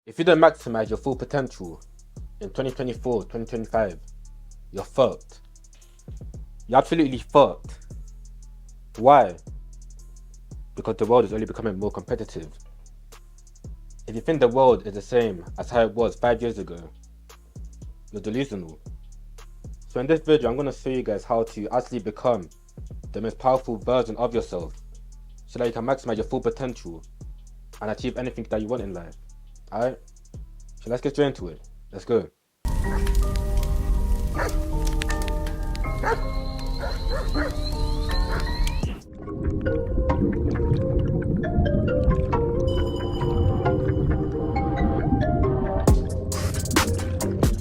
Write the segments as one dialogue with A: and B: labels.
A: If you don't maximize your full potential in 2024, 2025, you're fucked. You're absolutely fucked. Why? Because the world is only becoming more competitive. If you think the world is the same as how it was 5 years ago, you're delusional. So in this video, I'm going to show you guys how to actually become the most powerful version of yourself so that you can maximize your full potential and achieve anything that you want in life. Alright? So let's get straight into it. Let's go.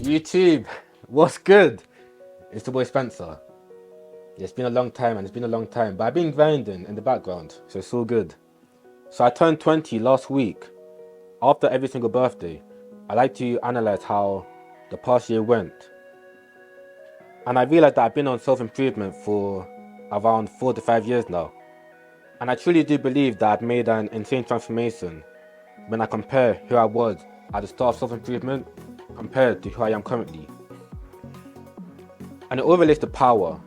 A: YouTube, what's good? It's the boy Spencer. It's been a long time but I've been grinding in the background, so it's all good. So I turned 20 last week. After every single birthday, I like to analyze how the past year went. And I realized that I've been on self-improvement for around 4 to 5 years now. And I truly do believe that I've made an insane transformation when I compare who I was at the start of self-improvement compared to who I am currently. And it all relates to power.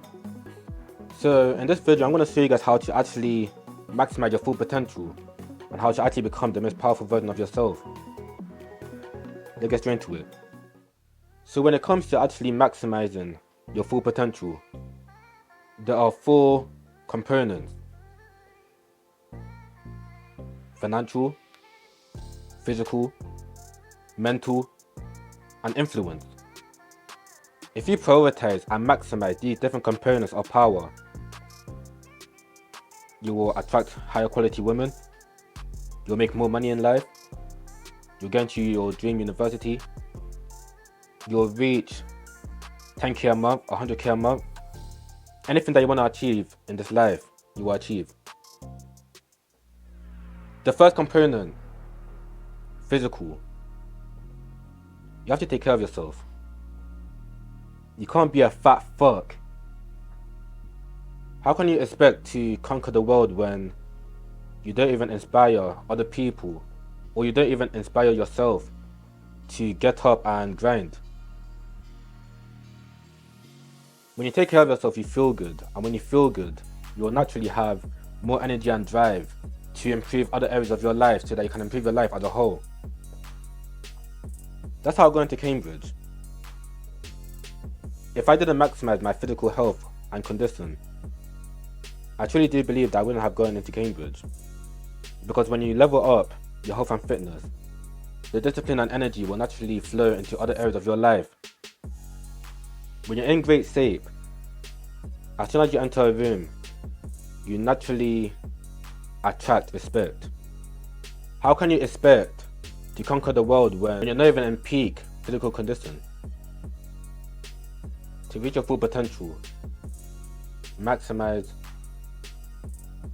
A: So in this video, I'm going to show you guys how to actually maximize your full potential and how to actually become the most powerful version of yourself. Let's get straight into it. So when it comes to actually maximizing your full potential, there are 4 components: financial, physical, mental, and influence. If you prioritize and maximize these different components of power, you will attract higher quality women, you'll make more money in life, you'll get into your dream university, you'll reach 10k a month, 100k a month. Anything that you want to achieve in this life, you will achieve. The first component, physical. You have to take care of yourself. You can't be a fat fuck. How can you expect to conquer the world when you don't even inspire other people, or you don't even inspire yourself to get up and grind? When you take care of yourself, you feel good, and when you feel good, you will naturally have more energy and drive to improve other areas of your life so that you can improve your life as a whole. That's how I got into Cambridge. If I didn't maximize my physical health and condition, I truly do believe that I wouldn't have gone into Cambridge. Because when you level up your health and fitness, the discipline and energy will naturally flow into other areas of your life. When you're in great shape, as soon as you enter a room, you naturally attract respect. How can you expect to conquer the world when you're not even in peak physical condition? To reach your full potential, maximize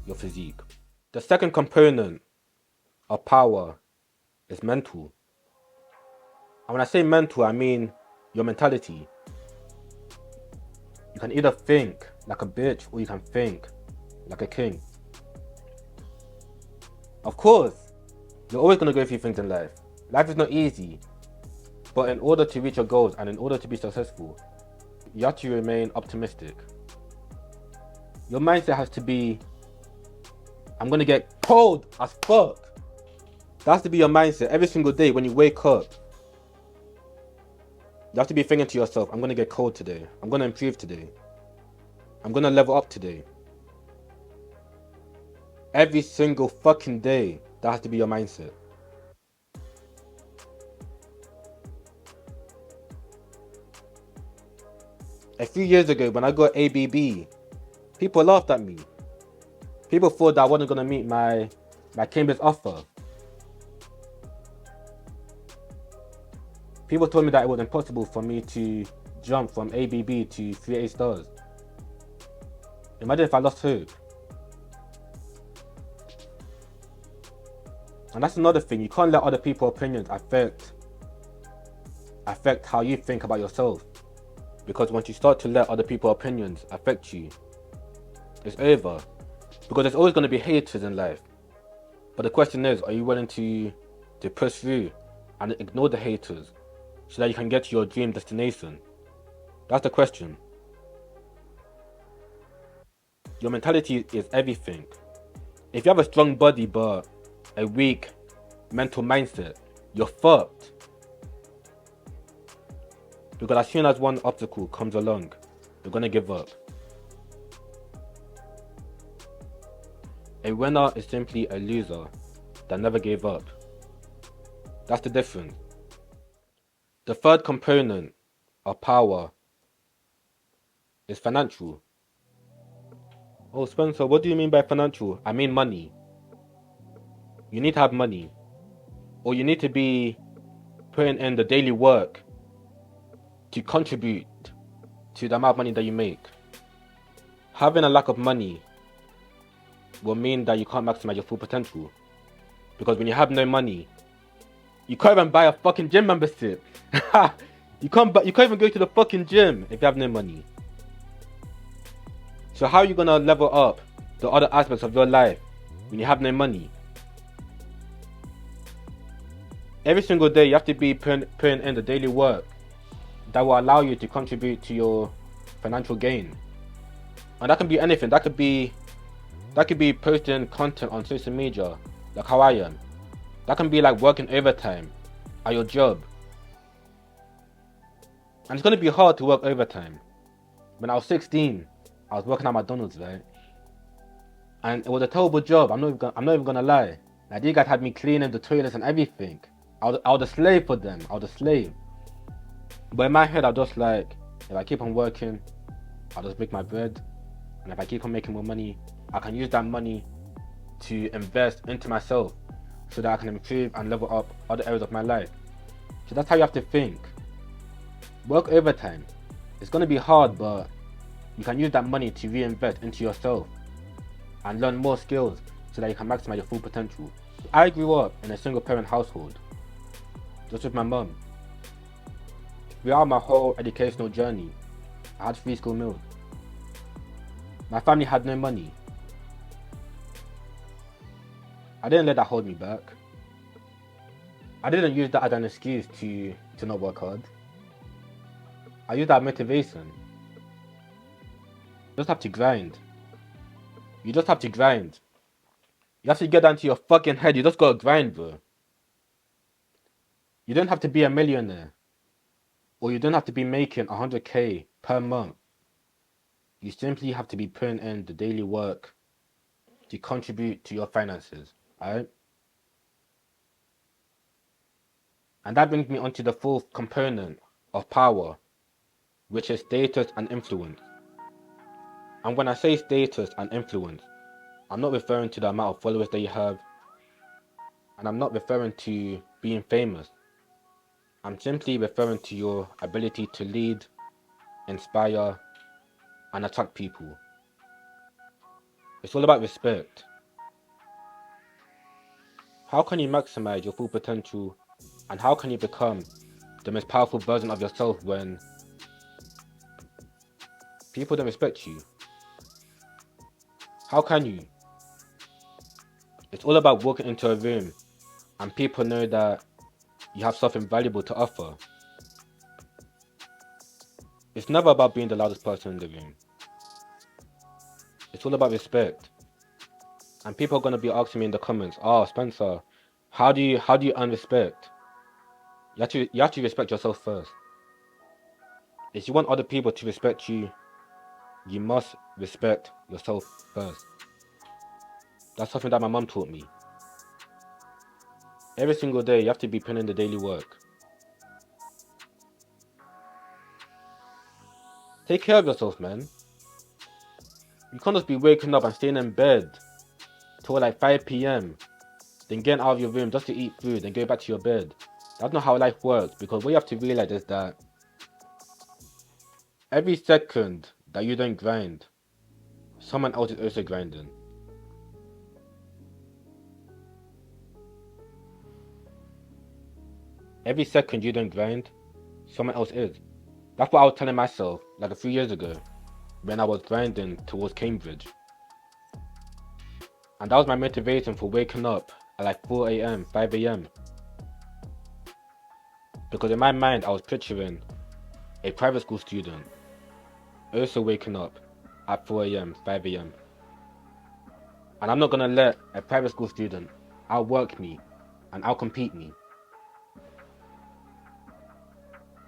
A: your physique. The second component of power is mental. And when I say mental, I mean your mentality. You can either think like a bitch or you can think like a king. Of course, you're always going to go through things in life. Life is not easy. But in order to reach your goals and in order to be successful, you have to remain optimistic. Your mindset has to be, I'm going to get cold as fuck. That has to be your mindset every single day when you wake up. You have to be thinking to yourself, I'm going to get cold today. I'm going to improve today. I'm going to level up today. Every single fucking day, that has to be your mindset. A few years ago, when I got ABB, people laughed at me. People thought that I wasn't going to meet my Cambridge offer. People told me that it was impossible for me to jump from ABB to 3 A stars. Imagine if I lost hope. And that's another thing, you can't let other people's opinions affect how you think about yourself. Because once you start to let other people's opinions affect you, it's over. Because there's always going to be haters in life. But the question is, are you willing to push through and ignore the haters so that you can get to your dream destination? That's the question. Your mentality is everything. If you have a strong body but a weak mental mindset, you're fucked. Because as soon as one obstacle comes along, you're gonna give up. A winner is simply a loser that never gave up. That's the difference. The third component of power is financial. Oh, Spencer, what do you mean by financial? I mean money. You need to have money. Or you need to be putting in the daily work to contribute to the amount of money that you make. Having a lack of money will mean that you can't maximize your full potential. Because when you have no money, you can't even buy a fucking gym membership. You can't even go to the fucking gym if you have no money. So how are you gonna level up the other aspects of your life when you have no money? Every single day you have to be putting in the daily work that will allow you to contribute to your financial gain. And that can be anything. That could be posting content on social media, like how I am. That can be like working overtime at your job. And it's gonna be hard to work overtime. When I was 16, I was working at McDonald's, right? And it was a terrible job. I'm not even gonna lie. Like, these guys had me cleaning the toilets and everything. I was a slave for them. I was a slave. But in my head, I was just like, if I keep on working, I'll just make my bread. And if I keep on making more money, I can use that money to invest into myself so that I can improve and level up other areas of my life. So that's how you have to think. Work overtime. It's gonna be hard, but you can use that money to reinvest into yourself and learn more skills so that you can maximize your full potential. I grew up in a single parent household, just with my mum. Throughout my whole educational journey, I had free school meals. My family had no money. I didn't let that hold me back. I didn't use that as an excuse to not work hard. I used that as motivation. You just have to grind. You just have to grind. You have to get down to your fucking head. You just gotta grind, bro. You don't have to be a millionaire. Or you don't have to be making 100k per month. You simply have to be putting in the daily work to contribute to your finances, alright? And that brings me onto the fourth component of power, which is status and influence. And when I say status and influence, I'm not referring to the amount of followers that you have, and I'm not referring to being famous. I'm simply referring to your ability to lead, inspire, and attract people. It's all about respect. How can you maximize your full potential, and how can you become the most powerful version of yourself when people don't respect you? How can you? It's all about walking into a room and people know that you have something valuable to offer. It's never about being the loudest person in the room. It's all about respect. And people are going to be asking me in the comments, oh, Spencer, how do you earn respect? You have to respect yourself first. If you want other people to respect you, you must respect yourself first. That's something that my mum taught me. Every single day, you have to be putting in the daily work. Take care of yourself, man. You can't just be waking up and staying in bed till like 5 p.m. Then getting out of your room just to eat food and go back to your bed. That's not how life works, because what you have to realize is that every second that you don't grind, someone else is also grinding. Every second you don't grind, someone else is. That's what I was telling myself like a few years ago when I was grinding towards Cambridge. And that was my motivation for waking up at like 4 a.m., 5 a.m. Because in my mind, I was picturing a private school student also waking up at 4 a.m., 5 a.m. And I'm not gonna let a private school student outwork me and outcompete me.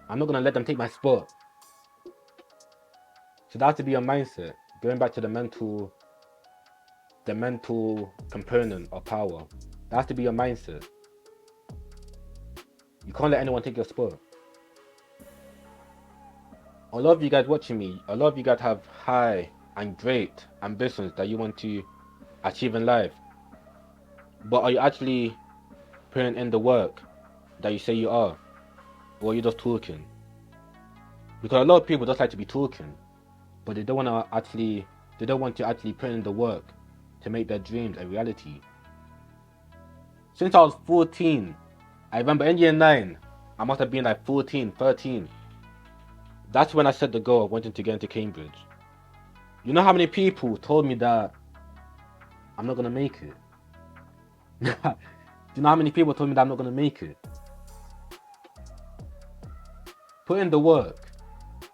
A: I'm not gonna let them take my spot. So that has to be your mindset. Going back to the mental component of power. That has to be your mindset. You can't let anyone take your spot. A lot of you guys watching me, a lot of you guys have high and great ambitions that you want to achieve in life. But are you actually putting in the work that you say you are? Or are you just talking? Because a lot of people just like to be talking, but they don't want to actually put in the work to make their dreams a reality. Since I was 14, I remember in year 9, I must have been like 14, 13. That's when I set the goal of wanting to get into Cambridge. You know how many people told me that I'm not gonna make it? Do you know how many people told me that I'm not gonna make it? Put in the work,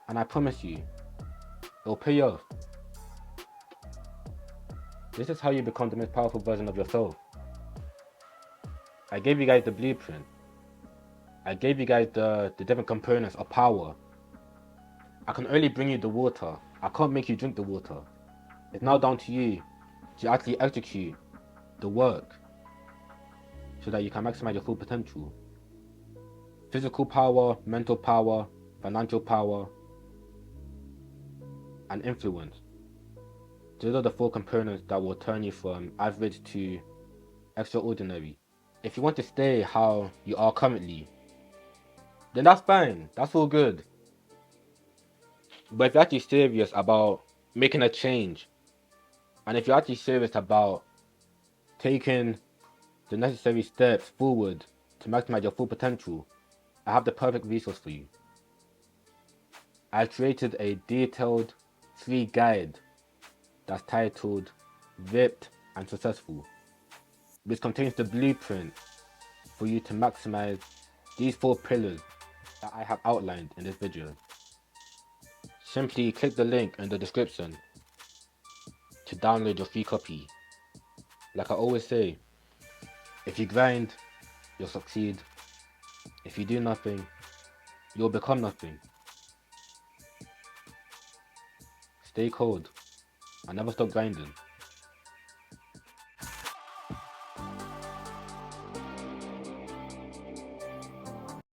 A: and I promise you, it'll pay off. This is how you become the most powerful version of yourself. I gave you guys the blueprint. I gave you guys the different components of power. I can only bring you the water. I can't make you drink the water. It's now down to you to actually execute the work so that you can maximize your full potential. Physical power, mental power, financial power, and influence. Those are the 4 components that will turn you from average to extraordinary. If you want to stay how you are currently, then that's fine. That's all good. But if you're actually serious about making a change, and if you're actually serious about taking the necessary steps forward to maximize your full potential, I have the perfect resource for you. I've created a detailed free guide that's titled Ripped and Successful, which contains the blueprint for you to maximize these 4 pillars that I have outlined in this video. Simply click the link in the description to download your free copy. Like I always say, if you grind, you'll succeed. If you do nothing, you'll become nothing. Stay cold and never stop grinding.